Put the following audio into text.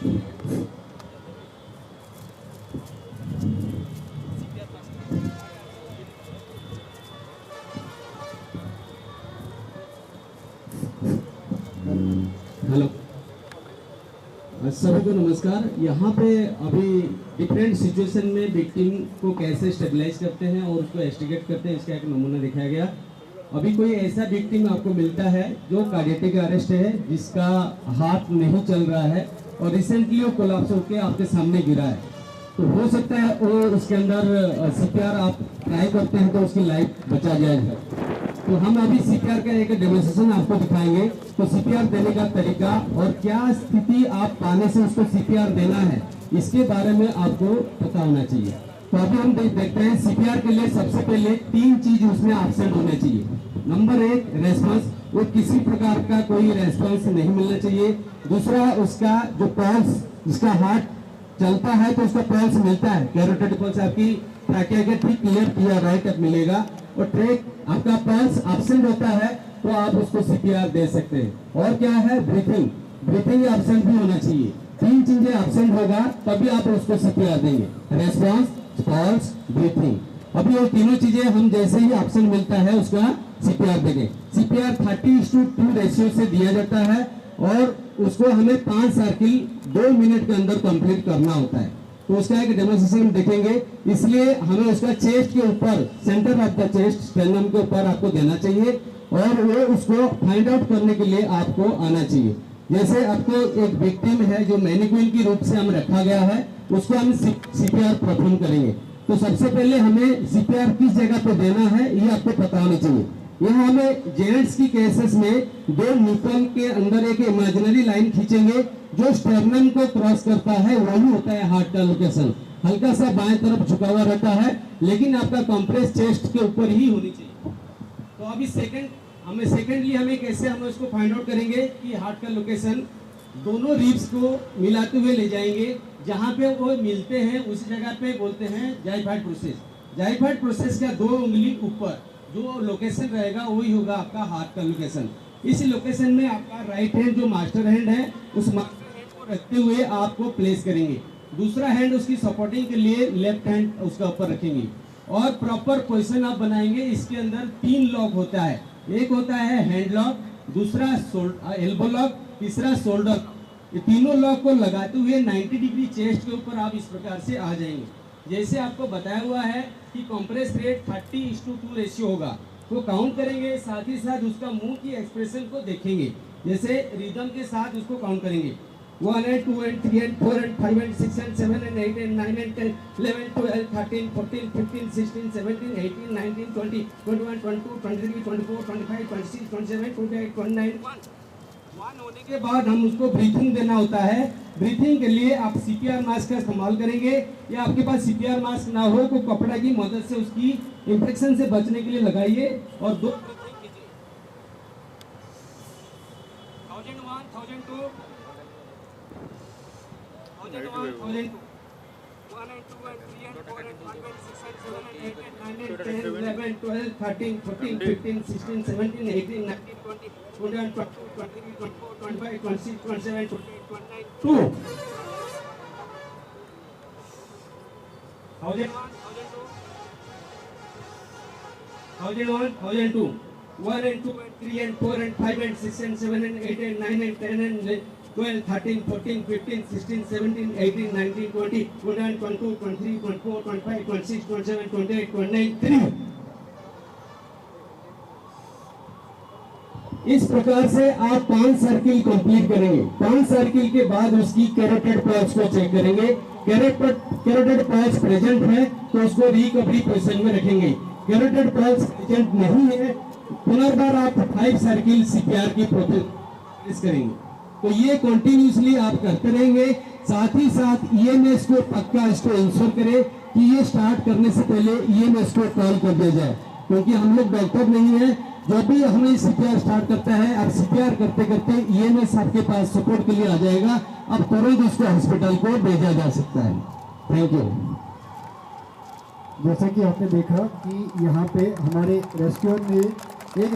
Hello, सभी को नमस्कार। यहाँ पे अभी डिफरेंट सिचुएशन में विक्टिम को कैसे स्टेबलाइज करते हैं और उसको एस्टिगेट करते हैं, इसका एक नमूना दिखाया गया। अभी कोई ऐसा विक्टिम आपको मिलता है जो कार्डियक अरेस्ट है, जिसका हार्ट नहीं चल रहा है और रिसेंटली वो कोलैप्स होकर आपके सामने गिरा है, तो हो सकता है वो उसके अंदर सीपीआर आप ट्राई करते हैं तो उसकी लाइफ बचा जाएगा। तो हम अभी सीपीआर का एक डेमोन्स्ट्रेशन आपको दिखाएंगे। तो सीपीआर देने का तरीका और क्या स्थिति आप पाने से उसको सीपीआर देना है, इसके बारे में आपको पता होना चाहिए। तो अभी हम देखते हैं सीपीआर के लिए सबसे पहले 3 चीज उसमें एब्सेंट होने चाहिए। नंबर 1 रेस्पॉन्स, वो किसी प्रकार का कोई रेस्पॉन्स नहीं मिलना चाहिए। दूसरा, उसका जो पल्स, जिसका हार्ट चलता है तो उसका पल्स मिलता है, कैरोटिड पल्स आपकी ट्रैकिया के ठीक लेफ्ट या राइट अब मिलेगा। और ट्रैक आपका पल्स एब्सेंट होता है तो आप उसको सीपीआर दे सकते हैं। और क्या है, ब्रीथिंग एब्सेंट भी होना चाहिए। 3 चीजें एब्सेंट होगा तभी आप उसको सीपीआर देंगे, रेस्पॉन्स, पल्स, ब्रीथिंग। अभी वो तीनों चीजें हम जैसे ही एब्सेंट मिलता है उसका सीपीआर देंगे। सीपीआर 30:2 रेशियो से दिया जाता है और उसको हमें 5 सर्किल 2 मिनट के अंदर कंप्लीट करना होता है। तो उसका एक डेमोन्स्ट्रेशन देखेंगे, इसलिए हमें उसका चेस्ट के ऊपर, सेंटर ऑफ द चेस्ट, स्टेर्नम के ऊपर आपको देना चाहिए और वो उसको फाइंड आउट करने के लिए आपको आना चाहिए। जैसे आपको एक विक्टिम है जो मैनिक्विन की रूप से हम रखा गया है, उसको हम सीपीआर परफॉर्म करेंगे। तो सबसे पहले हमें सीपीआर किस जगह पे देना है ये आपको पता होना चाहिए। यहाँ हमें जेंट्स की केसेस में 2 न्यूटन के अंदर एक इमेजिनरी लाइन खींचेंगे, जो स्टेर्नम को क्रॉस करता है वही होता है हार्ट का लोकेशन। हल्का सा बाएं तरफ झुका हुआ रहता है, लेकिन आपका कंप्रेस चेस्ट के ऊपर ही होनी चाहिए। तो अभी सेकेंडली हमें कैसे हम उसको फाइंड आउट करेंगे कि हार्ट का लोकेशन, दोनों रिब्स को मिलाते हुए ले जाएंगे, जहाँ पे वो मिलते हैं उसी जगह पे बोलते हैं जाइफाइड प्रोसेस। जाइफाइड प्रोसेस का 2 उंगली ऊपर जो लोकेशन रहेगा वही होगा आपका हार्ट का लोकेशन। इस लोकेशन में आपका राइट हैंड जो मास्टर हैंड है, उस मास्टर हैंड को रखते हुए आपको प्लेस करेंगे। दूसरा हैंड उसकी सपोर्टिंग के लिए लेफ्ट हैंड उसका ऊपर रखेंगे और प्रॉपर पोजीशन आप बनाएंगे। इसके अंदर 3 लॉक होता है, एक होता है हैंड लॉक, दूसरा एल्बो लॉक, तीसरा शोल्डर। ये तीनों लॉक को लगाते हुए 90 डिग्री चेस्ट के ऊपर आप इस प्रकार से आ जाएंगे। जैसे आपको बताया हुआ है कि कंप्रेस रेट 30:2 रेशियो होगा, तो काउंट करेंगे, साथ ही साथ उसका मुंह की एक्सप्रेशन को देखेंगे। जैसे रिदम के साथ उसको काउंट करेंगे 1 and 2 and 3 and 4 and 5 and 6 and 7 and 8 and 9 and 10, 11, 12, 13, 14, 15, 16, 17, 18, 19, 20, 21, 22, 23, 24, 25, 26, 27, 28, 29, 1 होने के बाद हम उसको ब्रीथिंग देना होता है। ब्रीथिंग के लिए आप सीपीआर मास्क का इस्तेमाल करेंगे, या आपके पास सीपीआर मास्क ना हो तो कपड़ा की मदद से उसकी इंफेक्शन से बचने के लिए लगाइए और 2 ब्रीथिंग कीजिए। 1001, 1002, 1001, 1002, 1 and 2 and 3 and 4 and 5 and 6 and 7 and 8 and 9 and 10, 11, 12, 13, 14, 15, 16, 17, 18, 19, 20, 21, 22, 23, 24, 25, 26, 27, 28, 29, 2. 1001, 1002, 1 and 2 and 3 and 4 and 5 and 6 and 7 and 8 and 9 and 10 and 12, 13, 14, 15, 16, 17, 18, 19, 20, 21, 22, 23, 24, 25, 26, 27, 28, 29, 3. इस प्रकार से आप 5 सर्किल कंप्लीट करेंगे। 5 सर्किल के बाद उसकी कैरोटिड पल्स को चेक करेंगे। कैरोटिड पल्स प्रेजेंट है तो उसको रिकवरी पोजीशन में रखेंगे। कैरोटिड पल्स प्रेजेंट नहीं है, पुनर्बार आप 5 सर्किल सीपीआर की प्रोसेस करेंगे। तो ये कंटिन्यूसली आप करते रहेंगे। साथ ही साथ ईएमएस को पक्का इसको इंश्योर करें कि ये स्टार्ट करने से पहले ईएमएस को कॉल कर दिया जाए, क्योंकि हम लोग डॉक्टर नहीं है। जब भी हमें सीपीआर स्टार्ट करता है, अब सीपीआर करते करते ईएमएस आपके पास सपोर्ट के लिए आ जाएगा, अब तुरंत उसको हॉस्पिटल को भेजा जा सकता है। Thank you. जैसा कि आपने देखा कि यहाँ पे हमारे रेस्क्यूअर ने